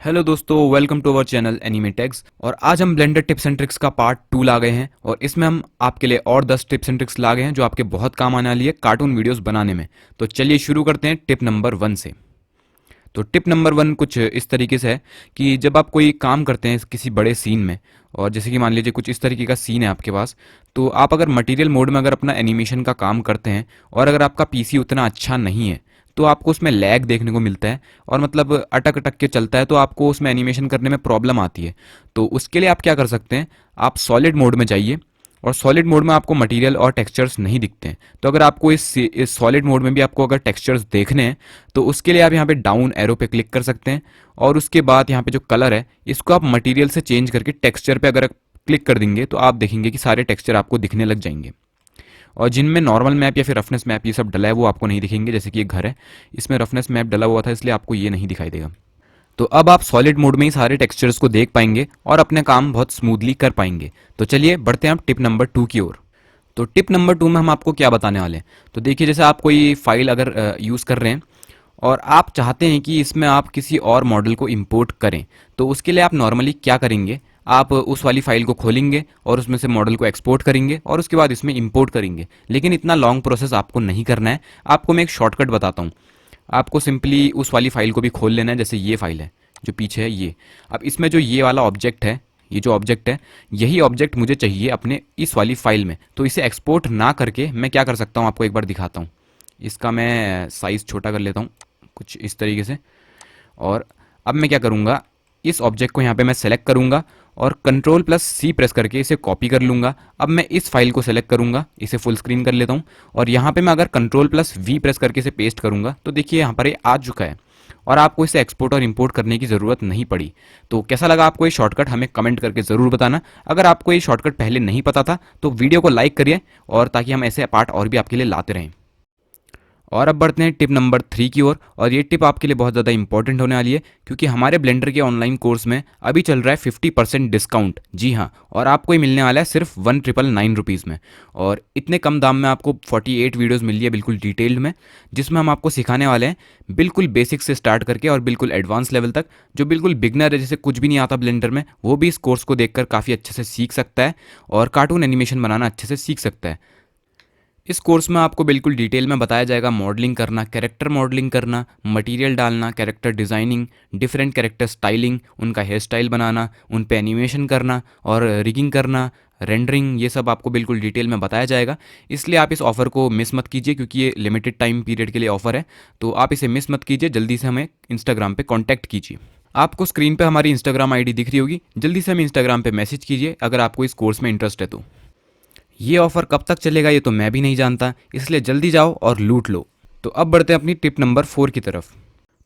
Hello दोस्तों, welcome to our channel एनिमेटेक्स। और आज हम ब्लेंडर टिप्स एंड ट्रिक्स का पार्ट 2 ला गए हैं और इसमें हम आपके लिए और 10 टिप्स एंड ट्रिक्स ला गए हैं जो आपके बहुत काम आने वाली है कार्टून वीडियोस बनाने में। तो चलिए शुरू करते हैं टिप नंबर 1 से। तो टिप नंबर 1 कुछ इस तरीके से है कि जब आप कोई काम करते हैं किसी बड़े सीन में, और जैसे कि मान लीजिए कुछ इस तरीके का सीन है आपके पास, तो आप अगर मटेरियल मोड में अगर अपना एनिमेशन का काम करते हैं और अगर आपका पीसी उतना अच्छा नहीं है तो आपको उसमें लैग देखने को मिलता है और मतलब अटक अटक के चलता है, तो आपको उसमें एनिमेशन करने में प्रॉब्लम आती है। तो उसके लिए आप क्या कर सकते हैं, आप सॉलिड मोड में जाइए और सॉलिड मोड में आपको मटेरियल और टेक्सचर्स नहीं दिखते हैं। तो अगर आपको इस सॉलिड मोड में भी आपको अगर टेक्सचर्स देखने हैं तो उसके लिए आप यहाँ पे डाउन एरो पे क्लिक कर सकते हैं और उसके बाद यहाँ पे जो कलर है इसको आप मटेरियल से चेंज करके टेक्सचर पे अगर क्लिक कर देंगे तो आप देखेंगे कि सारे टेक्सचर आपको दिखने लग जाएंगे। और जिनमें नॉर्मल मैप या फिर रफनेस मैप ये सब डला है वो आपको नहीं दिखेंगे। जैसे कि ये घर है, इसमें रफनेस मैप डला हुआ था इसलिए आपको ये नहीं दिखाई देगा। तो अब आप सॉलिड मोड में ही सारे टेक्सचर्स को देख पाएंगे और अपने काम बहुत स्मूथली कर पाएंगे। तो चलिए बढ़ते हैं आप टिप नंबर 2 की ओर। तो टिप नंबर 2 में हम आपको क्या बताने वाले हैं, तो देखिए जैसे आप कोई फाइल अगर यूज़ कर रहे हैं और आप चाहते हैं कि इसमें आप किसी और मॉडल को इंपोर्ट करें, तो उसके लिए आप नॉर्मली क्या करेंगे, आप उस वाली फाइल को खोलेंगे और उसमें से मॉडल को एक्सपोर्ट करेंगे और उसके बाद इसमें इंपोर्ट करेंगे। लेकिन इतना लॉन्ग प्रोसेस आपको नहीं करना है। आपको मैं एक शॉर्टकट बताता हूँ। आपको सिंपली उस वाली फाइल को भी खोल लेना है, जैसे ये फाइल है जो पीछे है ये। अब इसमें जो ये वाला ऑब्जेक्ट है, ये जो ऑब्जेक्ट है, यही ऑब्जेक्ट मुझे चाहिए अपने इस वाली फाइल में। तो इसे एक्सपोर्ट ना करके मैं क्या कर सकता हूँ, आपको एक बार दिखाता हूँ। इसका मैं साइज़ छोटा कर लेता हूँ कुछ इस तरीके से। और अब मैं क्या करूँगा, इस ऑब्जेक्ट को यहाँ पे मैं सेलेक्ट करूँगा और कंट्रोल प्लस सी प्रेस करके इसे कॉपी कर लूँगा। अब मैं इस फाइल को सेलेक्ट करूँगा, इसे फुल स्क्रीन कर लेता हूँ और यहाँ पे मैं अगर कंट्रोल प्लस वी प्रेस करके इसे पेस्ट करूँगा तो देखिए यहाँ पर ये आ चुका है और आपको इसे एक्सपोर्ट और इंपोर्ट करने की ज़रूरत नहीं पड़ी। तो कैसा लगा आपको ये शॉर्टकट, हमें कमेंट करके ज़रूर बताना। अगर आपको ये शॉर्टकट पहले नहीं पता था तो वीडियो को लाइक करिए और ताकि हम ऐसे पार्ट और भी आपके लिए लाते रहें। और अब बढ़ते हैं टिप नंबर 3 की ओर। और ये टिप आपके लिए बहुत ज़्यादा इंपॉर्टेंट होने वाली है क्योंकि हमारे ब्लेंडर के ऑनलाइन कोर्स में अभी चल रहा है 50% डिस्काउंट। जी हाँ, और आपको ये मिलने वाला है सिर्फ 1999 में। और इतने कम दाम में आपको 48 वीडियोज़ मिल रही है बिल्कुल डिटेल्ड में, जिसमें हम आपको सिखाने वाले हैं बिल्कुल बेसिक से स्टार्ट करके और बिल्कुल एडवांस लेवल तक। जो बिल्कुल बिगनर है, जैसे कुछ भी नहीं आता ब्लेंडर में, वो भी इस कोर्स को देखकर काफ़ी अच्छे से सीख सकता है और कार्टून एनिमेशन बनाना अच्छे से सीख सकता है। इस कोर्स में आपको बिल्कुल डिटेल में बताया जाएगा मॉडलिंग करना, कैरेक्टर मॉडलिंग करना, मटेरियल डालना, character designing, different character styling, उनका हेयर स्टाइल बनाना, उन पे एनिमेशन करना और रिगिंग करना, रेंडरिंग, ये सब आपको बिल्कुल डिटेल में बताया जाएगा। इसलिए आप इस ऑफ़र को मिस मत कीजिए क्योंकि ये लिमिटेड टाइम पीरियड के लिए ऑफ़र है। तो आप इसे मिस मत कीजिए, जल्दी से हमें इंस्टाग्राम पे कांटेक्ट कीजिए। आपको स्क्रीन पे हमारी इंस्टाग्राम आईडी दिख रही होगी, जल्दी से हमें इंस्टाग्राम पे मैसेज कीजिए अगर आपको इस कोर्स में इंटरेस्ट है तो। ये ऑफर कब तक चलेगा ये तो मैं भी नहीं जानता, इसलिए जल्दी जाओ और लूट लो। तो अब बढ़ते हैं अपनी टिप नंबर 4 की तरफ।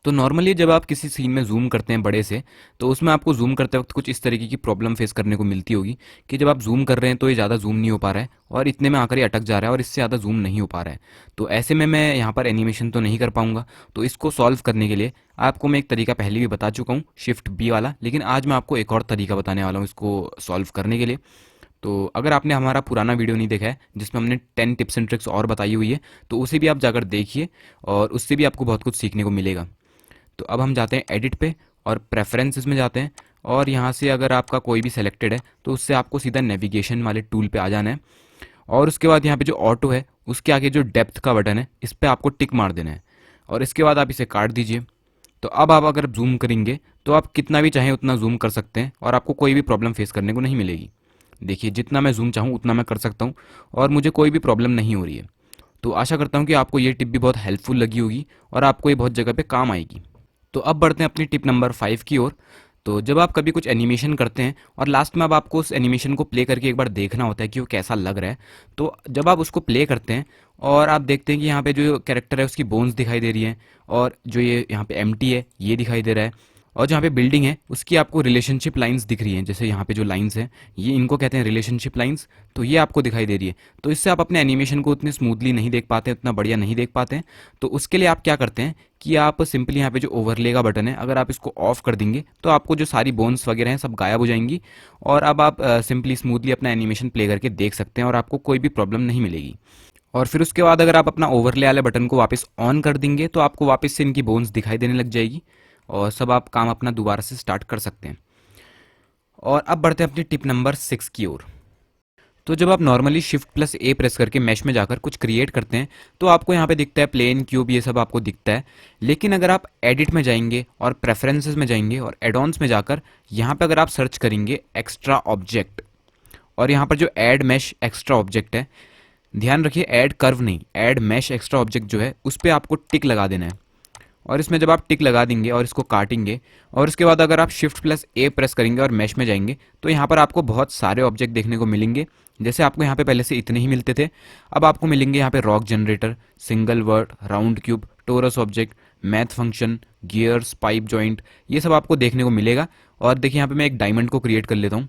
तो नॉर्मली जब आप किसी सीन में जूम करते हैं बड़े से, तो उसमें आपको जूम करते वक्त कुछ इस तरीके की प्रॉब्लम फेस करने को मिलती होगी कि जब आप जूम कर रहे हैं तो ये ज़्यादा जूम नहीं हो पा रहा है और इतने में आकर ये अटक जा रहा है और इससे ज़्यादा जूम नहीं हो पा रहा है। तो ऐसे में मैं यहाँ पर एनिमेशन तो नहीं कर पाऊंगा। तो इसको सॉल्व करने के लिए आपको मैं एक तरीका पहले भी बता चुका हूँ, शिफ्ट बी वाला, लेकिन आज मैं आपको एक और तरीका बताने वाला हूँ इसको सॉल्व करने के लिए। तो अगर आपने हमारा पुराना वीडियो नहीं देखा है जिसमें हमने 10 टिप्स एंड ट्रिक्स और बताई हुई है, तो उसे भी आप जाकर देखिए और उससे भी आपको बहुत कुछ सीखने को मिलेगा। तो अब हम जाते हैं एडिट पे और प्रेफरेंसेस में जाते हैं और यहाँ से अगर आपका कोई भी सिलेक्टेड है तो उससे आपको सीधा नेविगेशन वाले टूल पे आ जाना है और उसके बाद यहाँ पे जो ऑटो है उसके आगे जो डेप्थ का बटन है इस पर आपको टिक मार देना है और इसके बाद आप इसे काट दीजिए। तो अब आप अगर जूम करेंगे तो आप कितना भी चाहें उतना जूम कर सकते हैं और आपको कोई भी प्रॉब्लम फेस करने को नहीं मिलेगी। देखिए जितना मैं जूम चाहूँ उतना मैं कर सकता हूँ और मुझे कोई भी प्रॉब्लम नहीं हो रही है। तो आशा करता हूँ कि आपको ये टिप भी बहुत हेल्पफुल लगी होगी और आपको ये बहुत जगह पे काम आएगी। तो अब बढ़ते हैं अपनी टिप नंबर 5 की ओर। तो जब आप कभी कुछ एनिमेशन करते हैं और लास्ट में अब आपको उस एनिमेशन को प्ले करके एक बार देखना होता है कि वो कैसा लग रहा है, तो जब आप उसको प्ले करते हैं और आप देखते हैं कि यहाँ पे जो कैरेक्टर है उसकी बोन्स दिखाई दे रही हैं और जो ये यहाँ पे एम्प्टी है ये दिखाई दे रहा है और जहाँ पे बिल्डिंग है उसकी आपको रिलेशनशिप लाइंस दिख रही हैं, जैसे यहाँ पे जो लाइंस हैं ये इनको कहते हैं रिलेशनशिप लाइंस, तो ये आपको दिखाई दे रही है। तो इससे आप अपने एनिमेशन को उतने स्मूथली नहीं देख पाते, उतना बढ़िया नहीं देख पाते हैं। तो उसके लिए आप क्या करते हैं कि आप सिंपली यहाँ पे जो ओवरले का बटन है अगर आप इसको ऑफ कर देंगे तो आपको जो सारी बोन्स वगैरह हैं सब गायब हो जाएंगी और अब आप सिंपली स्मूथली अपना एनिमेशन प्ले करके देख सकते हैं और आपको कोई भी प्रॉब्लम नहीं मिलेगी। और फिर उसके बाद अगर आप अपना ओवरले वाले बटन को वापस ऑन कर देंगे तो आपको वापस से इनकी बोन्स दिखाई देने लग जाएगी और सब आप काम अपना दोबारा से स्टार्ट कर सकते हैं। और अब बढ़ते हैं अपनी टिप नंबर 6 की ओर। तो जब आप नॉर्मली शिफ्ट प्लस ए प्रेस करके मैश में जाकर कुछ क्रिएट करते हैं तो आपको यहाँ पे दिखता है प्लेन क्यूब, ये सब आपको दिखता है। लेकिन अगर आप एडिट में जाएंगे और प्रेफरेंसेस में जाएंगे और एडॉन्स में जाकर यहाँ पे अगर आप सर्च करेंगे एक्स्ट्रा ऑब्जेक्ट, और यहाँ पर जो ऐड मैश एक्स्ट्रा ऑब्जेक्ट है, ध्यान रखिए ऐड कर्व नहीं, ऐड मैश एक्स्ट्रा ऑब्जेक्ट जो है उस पर आपको टिक लगा देना है। और इसमें जब आप टिक लगा देंगे और इसको काटेंगे और उसके बाद अगर आप शिफ्ट प्लस ए प्रेस करेंगे और मैश में जाएंगे तो यहाँ पर आपको बहुत सारे ऑब्जेक्ट देखने को मिलेंगे। जैसे आपको यहाँ पे पहले से इतने ही मिलते थे, अब आपको मिलेंगे यहाँ पे rock generator, single word, round cube, torus object, math function, gears, pipe joint, ये सब आपको देखने को मिलेगा। और देखिए यहाँ पे मैं एक डायमंड को क्रिएट कर लेता हूँ।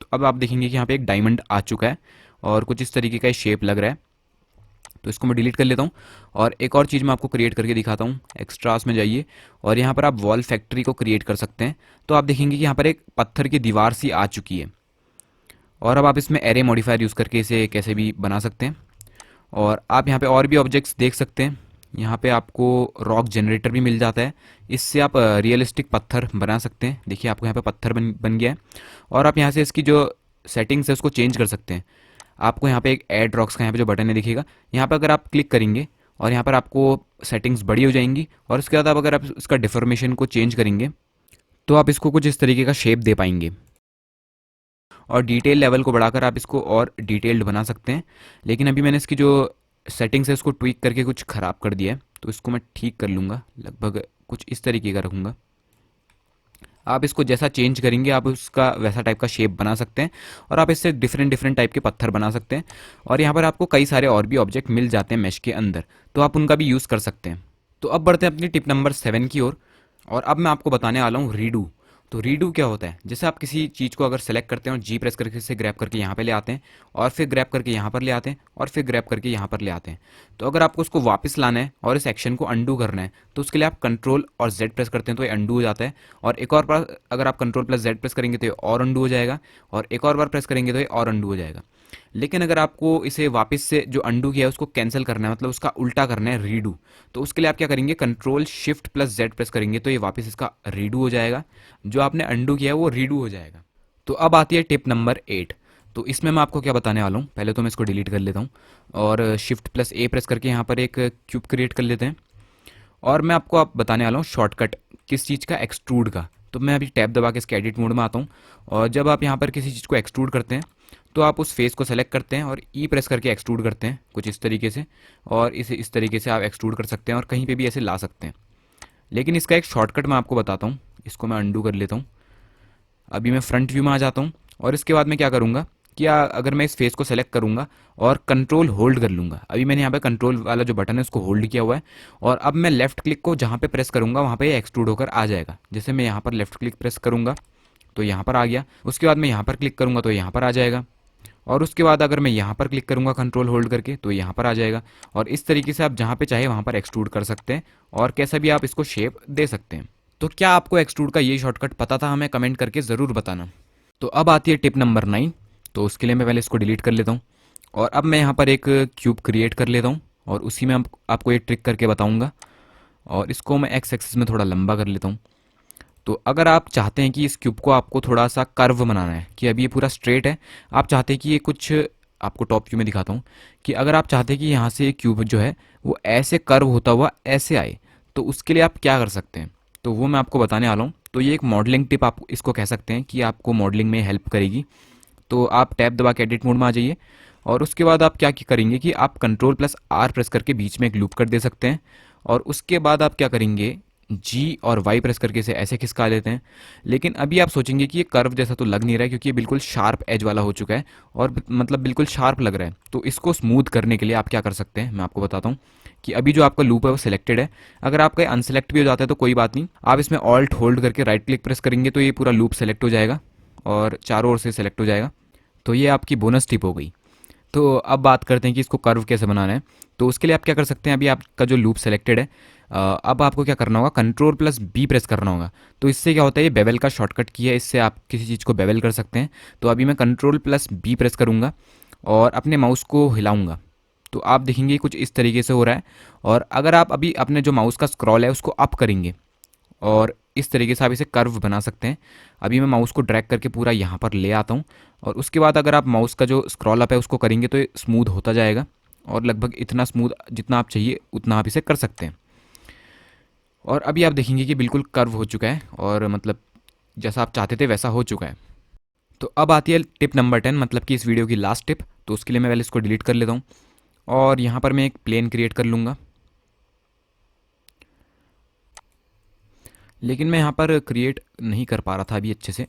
तो अब आप देखेंगे कि यहाँ पे एक डायमंड आ चुका है और कुछ इस तरीके का शेप लग रहा है। तो इसको मैं डिलीट कर लेता हूँ और एक और चीज़ मैं आपको क्रिएट करके दिखाता हूँ। एक्स्ट्रास में जाइए और यहाँ पर आप वॉल फैक्ट्री को क्रिएट कर सकते हैं। तो आप देखेंगे कि यहाँ पर एक पत्थर की दीवार सी आ चुकी है और अब आप इसमें एरे मॉडिफायर यूज़ करके इसे कैसे भी बना सकते हैं। और आप यहाँ पे और भी ऑब्जेक्ट्स देख सकते हैं। यहाँ पे आपको रॉक जनरेटर भी मिल जाता है, इससे आप रियलिस्टिक पत्थर बना सकते हैं। देखिए आपको यहाँ पे पत्थर बन गया है और आप यहाँ से इसकी जो सेटिंग्स है उसको चेंज कर सकते हैं। आपको यहाँ पे एक ऐड रॉक्स का यहाँ पे जो बटन है दिखेगा, यहाँ पे अगर आप क्लिक करेंगे और यहाँ पर आपको सेटिंग्स बड़ी हो जाएंगी और उसके बाद आप अगर आप इसका डिफॉर्मेशन को चेंज करेंगे तो आप इसको कुछ इस तरीके का शेप दे पाएंगे और डिटेल लेवल को बढ़ाकर आप इसको और डिटेल्ड बना सकते हैं। लेकिन अभी मैंने इसकी जो सेटिंग्स है उसको ट्वीक करके कुछ ख़राब कर दिया है, तो इसको मैं ठीक कर लूँगा, लगभग कुछ इस तरीके का रखूँगा। आप इसको जैसा चेंज करेंगे आप उसका वैसा टाइप का शेप बना सकते हैं और आप इससे डिफरेंट डिफरेंट टाइप के पत्थर बना सकते हैं। और यहाँ पर आपको कई सारे और भी ऑब्जेक्ट मिल जाते हैं मैश के अंदर, तो आप उनका भी यूज़ कर सकते हैं। तो अब बढ़ते हैं अपनी टिप नंबर 7 की ओर और अब मैं आपको बताने वाला हूँ रीडू। तो रीडू क्या होता है? जैसे आप किसी चीज़ को अगर सेलेक्ट करते हैं और जी प्रेस करके इसे ग्रैब करके यहाँ पे ले आते हैं और फिर ग्रैब करके यहाँ पर ले आते हैं और फिर ग्रैब करके यहाँ पर ले आते हैं, तो अगर आपको उसको वापस लाना है और इस एक्शन को अंडू करना है तो उसके लिए आप कंट्रोल और जेड प्रेस करते हैं तो ये अंडू हो जाता है। और एक और बार अगर आप कंट्रोल प्लस जेड प्रेस करेंगे तो ये और अंडू हो जाएगा और एक और बार प्रेस करेंगे तो ये और अंडू हो जाएगा। लेकिन अगर आपको इसे वापस से जो अंडू किया है उसको कैंसिल करना है, मतलब उसका उल्टा करना है, रीडू, तो उसके लिए आप क्या करेंगे, control shift plus Z press करेंगे तो ये वापस इसका रीडू हो जाएगा। जो आपने अंडू किया है वो रीडू हो जाएगा। तो अब आती है टिप नंबर 8। तो इसमें मैं आपको क्या बताने वाला हूँ, पहले तो मैं इसको डिलीट कर लेता हूँ और शिफ्ट प्लस ए प्रेस करके यहाँ पर एक क्यूब क्रिएट कर लेते हैं। और मैं आपको आप बताने वाला हूँ शॉर्टकट किस चीज़ का, एक्सट्रूड का। तो मैं अभी टैब दबा के इसके एडिट मोड में आता हूँ और जब आप यहाँ पर किसी चीज़ को एक्सट्रूड करते हैं तो आप उस फेस को सेलेक्ट करते हैं और ई प्रेस करके एक्सट्रूड करते हैं कुछ इस तरीके से, और इसे इस तरीके से आप एक्सट्रूड कर सकते हैं और कहीं पे भी ऐसे ला सकते हैं। लेकिन इसका एक शॉर्टकट मैं आपको बताता हूँ। इसको मैं अंडू कर लेता हूँ। अभी मैं फ्रंट व्यू में आ जाता हूँ और इसके बाद मैं क्या करूँगा कि अगर मैं इस फेस को सेलेक्ट करूँगा और कंट्रोल होल्ड कर लूँगा, अभी मैंने यहाँ पे कंट्रोल वाला जो बटन है उसको होल्ड किया हुआ है, और अब मैं लेफ्ट क्लिक को जहाँ पे प्रेस करूँगा वहाँ पे एक्सट्रूड होकर आ जाएगा। जैसे मैं यहाँ पर लेफ्ट क्लिक प्रेस करूँगा तो यहाँ पर आ गया, उसके बाद मैं यहाँ पर क्लिक करूँगा तो यहाँ पर आ जाएगा, और उसके बाद अगर मैं यहाँ पर क्लिक करूँगा कंट्रोल होल्ड करके तो यहाँ पर आ जाएगा। और इस तरीके से आप जहाँ पे चाहे वहाँ पर एक्सट्रूड कर सकते हैं और कैसा भी आप इसको शेप दे सकते हैं। तो क्या आपको एक्सट्रूड का ये शॉर्टकट पता था? हमें कमेंट करके ज़रूर बताना। तो अब आती है टिप नंबर 9। तो उसके लिए मैं पहले इसको डिलीट कर लेता हूँ और अब मैं यहाँ पर एक क्यूब क्रिएट कर लेता हूँ और उसी में आपको ये ट्रिक करके बताऊँगा। और इसको मैं एक्स एक्सिस में थोड़ा लंबा कर लेता हूँ। तो अगर आप चाहते हैं कि इस क्यूब को आपको थोड़ा सा कर्व बनाना है, कि अभी ये पूरा स्ट्रेट है, आप चाहते हैं कि ये कुछ, आपको टॉप व्यू में दिखाता हूँ, कि अगर आप चाहते हैं कि यहाँ से ये क्यूब जो है वो ऐसे कर्व होता हुआ ऐसे आए, तो उसके लिए आप क्या कर सकते हैं, तो वो मैं आपको बताने वाला हूँ। तो ये एक मॉडलिंग टिप आप इसको कह सकते हैं कि आपको मॉडलिंग में हेल्प करेगी। तो आप टैब दबा के एडिट मोड में आ जाइए और उसके बाद आप क्या करेंगे कि आप कंट्रोल प्लस आर प्रेस करके बीच में एक लूप कर दे सकते हैं, और उसके बाद आप क्या करेंगे, जी और वाई प्रेस करके इसे ऐसे खिसका लेते हैं। लेकिन अभी आप सोचेंगे कि ये कर्व जैसा तो लग नहीं रहा है क्योंकि ये बिल्कुल शार्प एज वाला हो चुका है और मतलब बिल्कुल शार्प लग रहा है। तो इसको स्मूथ करने के लिए आप क्या कर सकते हैं, मैं आपको बताता हूँ कि अभी जो आपका लूप है वो सिलेक्टेड है। अगर आपका अनसेलेक्ट भी हो जाता है तो कोई बात नहीं, आप इसमें ऑल्ट होल्ड करके राइट क्लिक प्रेस करेंगे तो ये पूरा लूप सेलेक्ट हो जाएगा और चारों ओर से सेलेक्ट हो जाएगा। तो ये आपकी बोनस टिप हो गई। तो अब बात करते हैं कि इसको कर्व कैसे बनाना है। तो उसके लिए आप क्या कर सकते हैं, अभी आपका जो लूप सेलेक्टेड है, अब आपको क्या करना होगा, कंट्रोल प्लस बी प्रेस करना होगा। तो इससे क्या होता है, ये बेवल का शॉर्टकट की है, इससे आप किसी चीज़ को बेवल कर सकते हैं। तो अभी मैं कंट्रोल प्लस बी प्रेस करूँगा और अपने माउस को हिलाऊंगा तो आप देखेंगे कुछ इस तरीके से हो रहा है। और अगर आप अभी अपने जो माउस का स्क्रॉल है उसको अप करेंगे और इस तरीके से आप इसे कर्व बना सकते हैं। अभी मैं माउस को ड्रैग करके पूरा यहाँ पर ले आता हूँ और उसके बाद अगर आप माउस का जो स्क्रॉल अप है उसको करेंगे तो ये स्मूथ होता जाएगा और लगभग इतना स्मूथ जितना आप चाहिए उतना आप इसे कर सकते हैं। और अभी आप देखेंगे कि बिल्कुल कर्व हो चुका है और मतलब जैसा आप चाहते थे वैसा हो चुका है। तो अब आती है टिप नंबर 10, मतलब कि इस वीडियो की लास्ट टिप। तो उसके लिए मैं पहले इसको डिलीट कर लेता हूँ और यहाँ पर मैं एक प्लेन क्रिएट कर लूँगा। लेकिन मैं यहाँ पर क्रिएट नहीं कर पा रहा था अभी अच्छे से।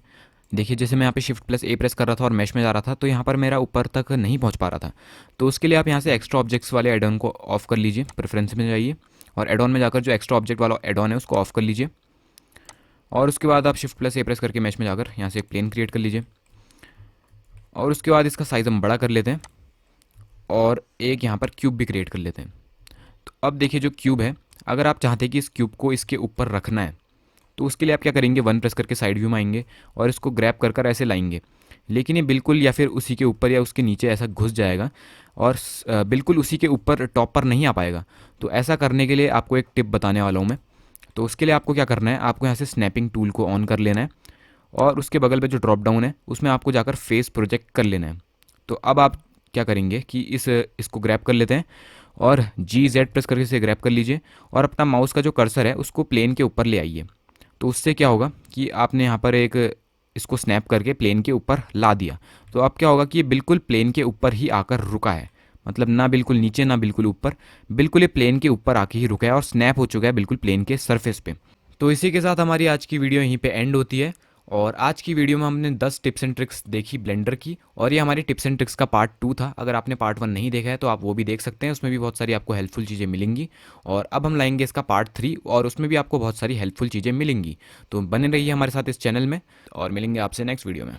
देखिए जैसे मैं यहाँ पे शिफ्ट प्लस ए प्रेस कर रहा था और मैश में जा रहा था तो यहाँ पर मेरा ऊपर तक नहीं पहुँच पा रहा था। तो उसके लिए आप यहाँ से एक्स्ट्रा ऑब्जेक्ट्स वाले एड ऑन को ऑफ कर लीजिए, प्रेफरेंस में जाइए और एड ऑन में जाकर जो एक्स्ट्रा ऑब्जेक्ट वाला एड ऑन है उसको ऑफ कर लीजिए। और उसके बाद आप शिफ्ट प्लस ए प्रेस करके मैश में जाकर यहाँ से एक प्लेन क्रिएट कर लीजिए और उसके बाद इसका साइज़ हम बड़ा कर लेते हैं और एक यहाँ पर क्यूब भी क्रिएट कर लेते हैं। तो अब देखिए जो क्यूब है, अगर आप चाहते हैं कि इस क्यूब को इसके ऊपर रखना है तो उसके लिए आप क्या करेंगे, वन प्रेस करके साइड व्यू में आएंगे और इसको ग्रैब कर कर ऐसे लाएंगे। लेकिन ये बिल्कुल या फिर उसी के ऊपर या उसके नीचे ऐसा घुस जाएगा और बिल्कुल उसी के ऊपर टॉप पर नहीं आ पाएगा। तो ऐसा करने के लिए आपको एक टिप बताने वाला हूँ मैं। तो उसके लिए आपको क्या करना है, आपको यहाँ से स्नैपिंग टूल को ऑन कर लेना है और उसके बगल पे जो ड्रॉप डाउन है उसमें आपको जाकर फेस प्रोजेक्ट कर लेना है। तो अब आप क्या करेंगे कि इसको ग्रैब कर लेते हैं और जी प्रेस करके इसे ग्रैब कर लीजिए और अपना माउस का जो कर्सर है उसको प्लेन के ऊपर ले आइए। तो उससे क्या होगा कि आपने यहाँ पर एक इसको स्नैप करके प्लेन के ऊपर ला दिया। तो अब क्या होगा कि ये बिल्कुल प्लेन के ऊपर ही आकर रुका है, मतलब ना बिल्कुल नीचे ना बिल्कुल ऊपर, बिल्कुल ये प्लेन के ऊपर आके ही रुका है और स्नैप हो चुका है बिल्कुल प्लेन के सरफेस पे। तो इसी के साथ हमारी आज की वीडियो यहीं पे एंड होती है और आज की वीडियो में हमने 10 टिप्स एंड ट्रिक्स देखी ब्लेंडर की और ये हमारी टिप्स एंड ट्रिक्स का पार्ट 2 था। अगर आपने पार्ट 1 नहीं देखा है तो आप वो भी देख सकते हैं, उसमें भी बहुत सारी आपको हेल्पफुल चीज़ें मिलेंगी। और अब हम लाएंगे इसका पार्ट 3 और उसमें भी आपको बहुत सारी हेल्पफुल चीज़ें मिलेंगी। तो बने रहिए हमारे साथ इस चैनल में और मिलेंगे आपसे नेक्स्ट वीडियो में।